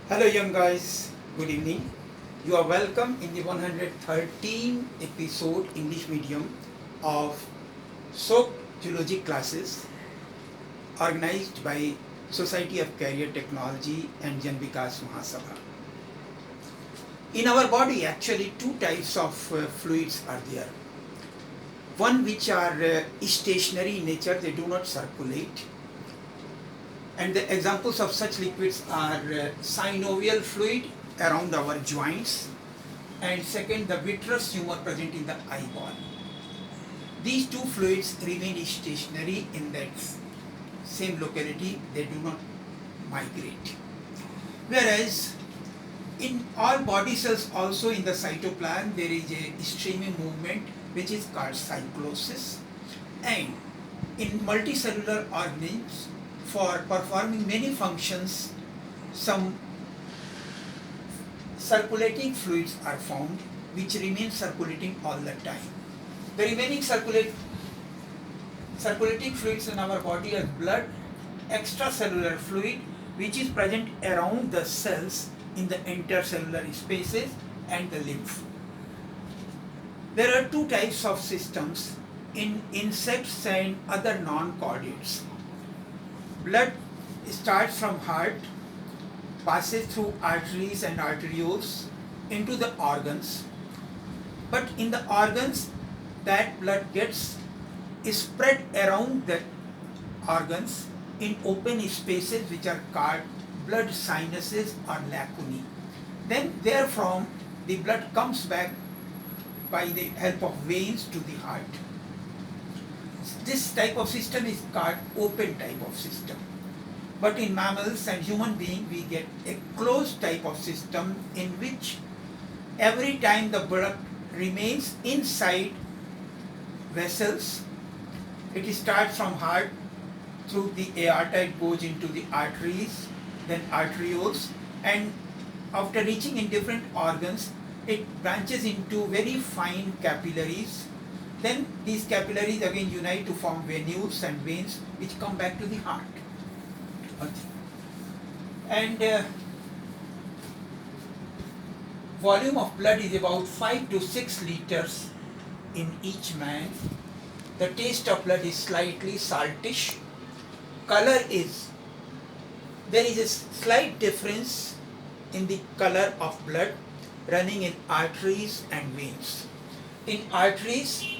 Hello, young guys. Good evening. You are welcome in the 113 episode English medium of SOAP Geology classes organized by Society of Career Technology and Jan Vikas Mahasabha. In our body, actually, two types of fluids are there. One which are stationary in nature, they do not circulate. And the examples of such liquids are synovial fluid around our joints, and second, the vitreous humor present in the eyeball. These two fluids remain stationary in that same locality, they do not migrate. Whereas in all body cells, also in the cytoplasm, there is a streaming movement which is called cyclosis, and in multicellular organisms, for performing many functions, some circulating fluids are found which remain circulating all the time. The remaining circulating fluids in our body are blood, extracellular fluid which is present around the cells in the intercellular spaces, and the lymph. There are two types of systems in insects and other non-chordates. Blood starts from heart, passes through arteries and arterioles into the organs, but in the organs that blood gets is spread around the organs in open spaces which are called blood sinuses or lacunae. Then therefrom the blood comes back by the help of veins to the heart. This type of system is called open type of system. But in mammals and human beings, we get a closed type of system in which every time the blood remains inside vessels, it starts from heart through the aorta, it goes into the arteries, then arterioles, and after reaching in different organs, it branches into very fine capillaries. Then these capillaries again unite to form venules and veins which come back to the heart. And volume of blood is about 5 to 6 liters in each man. The taste of blood is slightly saltish. Color is, there is a slight difference in the color of blood running in arteries and veins. In arteries,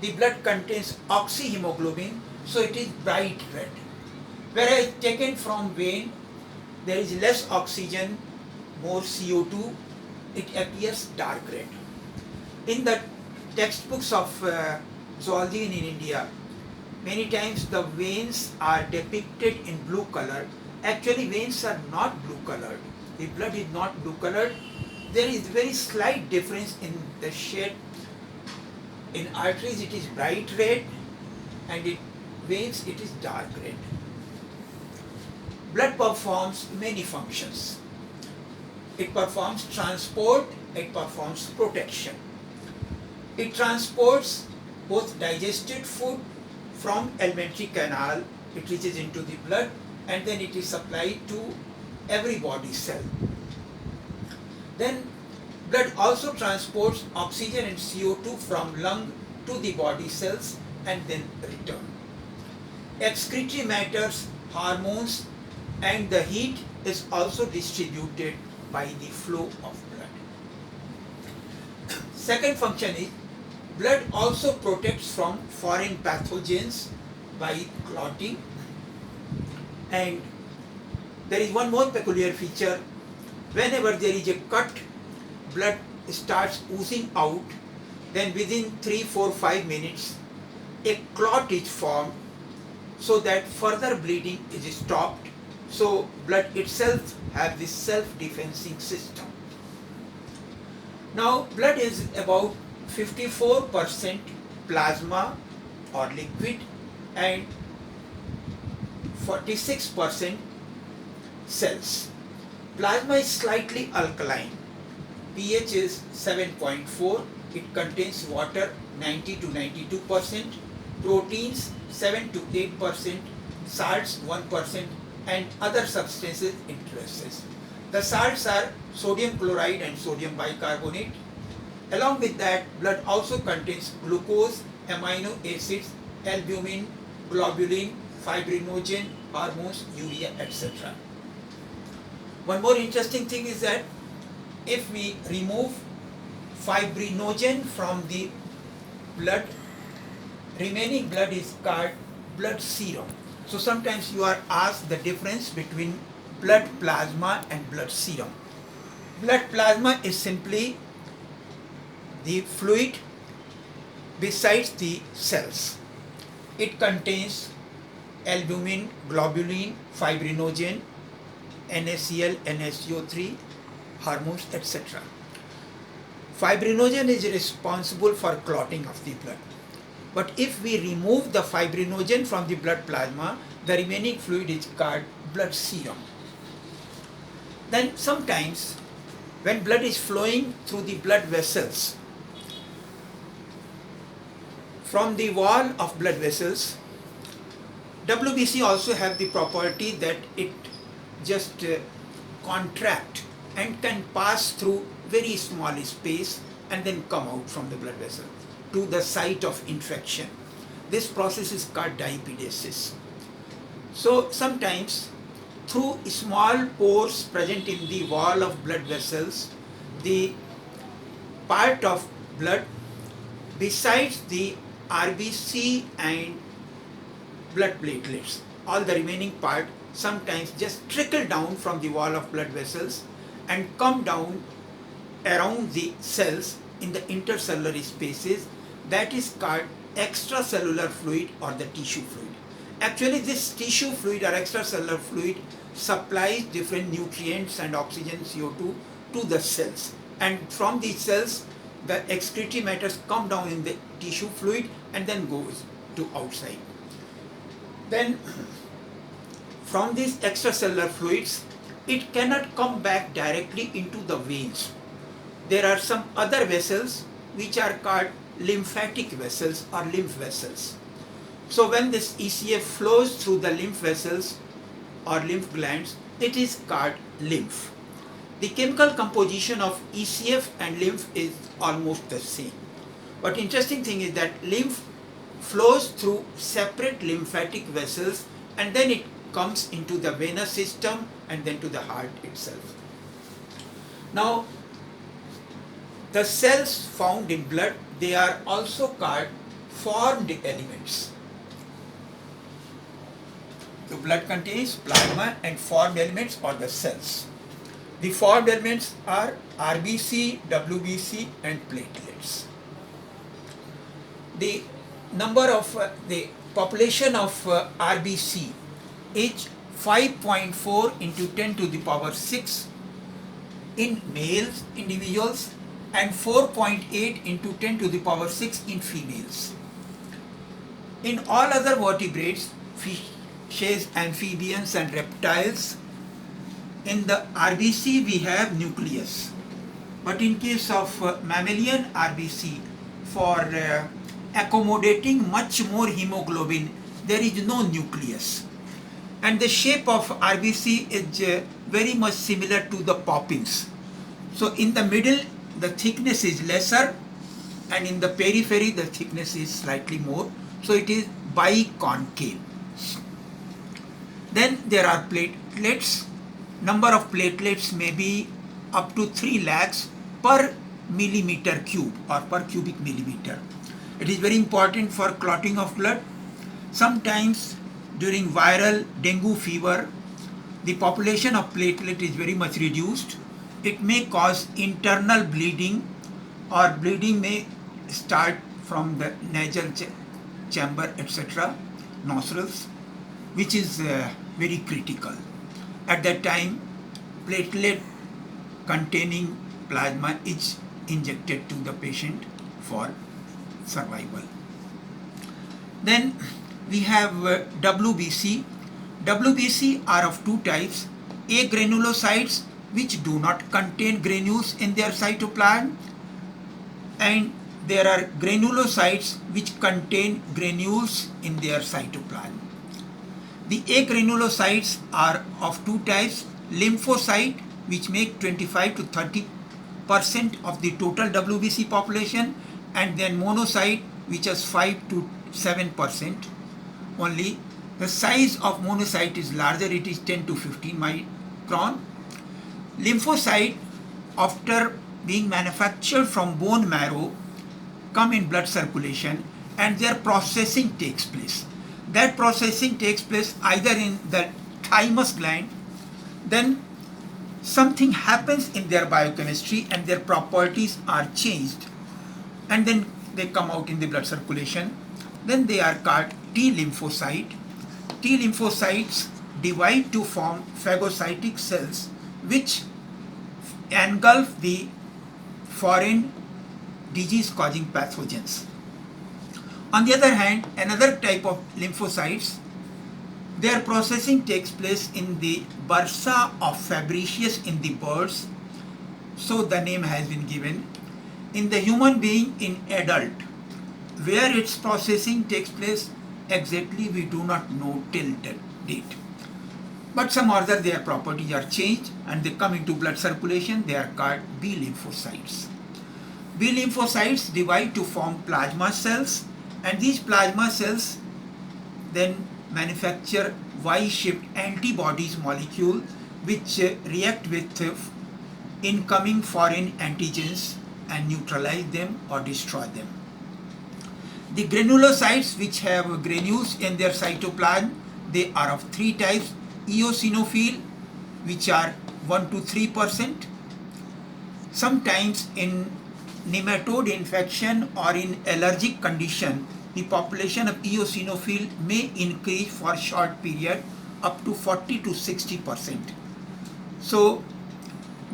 the blood contains oxyhemoglobin, so it is bright red. Whereas taken from vein, there is less oxygen, more CO2, it appears dark red. In the textbooks of zoology in India, many times the veins are depicted in blue color. Actually, veins are not blue colored. The blood is not blue colored. There is very slight difference in the shade. In arteries it is bright red, and in veins it is dark red. Blood performs many functions. It performs transport, it performs protection. It transports both digested food from alimentary canal, it reaches into the blood, and then it is supplied to every body cell. Then blood also transports oxygen and CO2 from lung to the body cells and then return. Excretory matters, hormones, and the heat is also distributed by the flow of blood. Second function is blood also protects from foreign pathogens by clotting. And there is one more peculiar feature. Whenever there is a cut, blood starts oozing out, then within 3, 4, 5 minutes, a clot is formed so that further bleeding is stopped. So blood itself has this self-defensing system. Now blood is about 54% plasma or liquid and 46% cells. Plasma is slightly alkaline. pH is 7.4. It contains water 90 to 92%, proteins 7 to 8%, salts 1%, and other substances in traces. The salts are sodium chloride and sodium bicarbonate. Along with that, blood also contains glucose, amino acids, albumin, globulin, fibrinogen, hormones, urea, etc. One more interesting thing is that if we remove fibrinogen from the blood, remaining blood is called blood serum. So sometimes you are asked the difference between blood plasma and blood serum. Blood plasma is simply the fluid besides the cells. It contains albumin, globulin, fibrinogen, NaCl, NaCO3, hormones, etc. Fibrinogen is responsible for clotting of the blood. But if we remove the fibrinogen from the blood plasma, the remaining fluid is called blood serum. Then sometimes when blood is flowing through the blood vessels, from the wall of blood vessels, WBC also have the property that it just contract and can pass through very small space and then come out from the blood vessel to the site of infection. This process is called diapedesis. So sometimes through small pores present in the wall of blood vessels, the part of blood besides the RBC and blood platelets, all the remaining part sometimes just trickle down from the wall of blood vessels and come down around the cells in the intercellular spaces. That is called extracellular fluid or the tissue fluid. Actually, this tissue fluid or extracellular fluid supplies different nutrients and oxygen, CO2 to the cells, and from these cells the excretory matters come down in the tissue fluid and then goes to outside. Then from these extracellular fluids, it cannot come back directly into the veins. There are some other vessels which are called lymphatic vessels or lymph vessels. So when this ECF flows through the lymph vessels or lymph glands, it is called lymph. The chemical composition of ECF and lymph is almost the same. But interesting thing is that lymph flows through separate lymphatic vessels and then it comes into the venous system and then to the heart itself. Now, the cells found in blood, they are also called formed elements. The blood contains plasma and formed elements or the cells. The formed elements are RBC, WBC and platelets. The number of the population of RBC is 5.4 into 10 to the power 6 in males individuals and 4.8 into 10 to the power 6 in females. In all other vertebrates, fishes, amphibians and reptiles, in the RBC we have nucleus. But in case of mammalian RBC, for accommodating much more hemoglobin, there is no nucleus. And the shape of RBC is very much similar to the poppins. So in the middle, the thickness is lesser, and in the periphery, the thickness is slightly more. So it is biconcave. Then there are platelets. Number of platelets may be up to 3 lakhs per millimeter cube or per cubic millimeter. It is very important for clotting of blood. Sometimes during viral dengue fever, the population of platelet is very much reduced. It may cause internal bleeding, or bleeding may start from the nasal chamber, etc., nostrils, which is very critical. At that time, platelet containing plasma is injected to the patient for survival. Then we have WBC. WBC are of two types: A granulocytes, which do not contain granules in their cytoplasm, and there are granulocytes which contain granules in their cytoplasm. The A granulocytes are of two types: lymphocyte which make 25 to 30% of the total WBC population, and then monocyte, which has 5 to 7% only. The size of monocyte is larger, it is 10 to 15 micron. Lymphocyte, after being manufactured from bone marrow, come in blood circulation and their processing takes place. That processing takes place either in the thymus gland, then something happens in their biochemistry and their properties are changed, and then they come out in the blood circulation. Then they are called T lymphocyte. T lymphocytes divide to form phagocytic cells which engulf the foreign disease causing pathogens. On the other hand, another type of lymphocytes, their processing takes place in the bursa of Fabricius in the birds, so the name has been given. In the human being in adult, where its processing takes place exactly we do not know till date. But some other their properties are changed and they come into blood circulation, they are called B lymphocytes. B lymphocytes divide to form plasma cells, and these plasma cells then manufacture Y-shaped antibodies molecule which react with incoming foreign antigens and neutralize them or destroy them. The granulocytes, which have granules in their cytoplasm, they are of three types: eosinophil, which are 1 to 3%. Sometimes in nematode infection or in allergic condition, the population of eosinophil may increase for short period up to 40 to 60%. So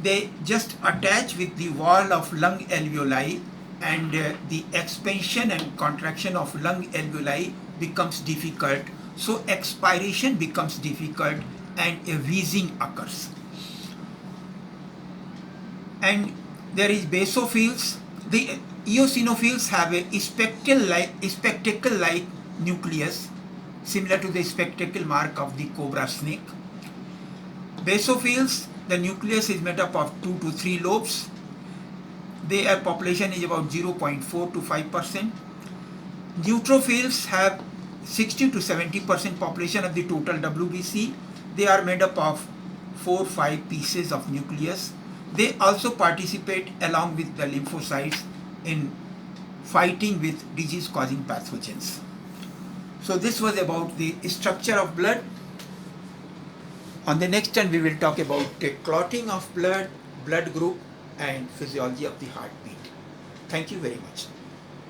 they just attach with the wall of lung alveoli, and the expansion and contraction of lung alveoli becomes difficult, so expiration becomes difficult and a wheezing occurs. And there is basophils. The eosinophils have a spectacle-like nucleus similar to the spectacle mark of the cobra snake. Basophils, the nucleus is made up of 2 to 3 lobes. Their population is about 0.4 to 5%. Neutrophils have 60 to 70% population of the total WBC. They are made up of 4-5 pieces of nucleus. They also participate along with the lymphocytes in fighting with disease causing pathogens. So this was about the structure of blood. On the next turn we will talk about clotting of blood, blood group and physiology of the heartbeat. Thank you very much.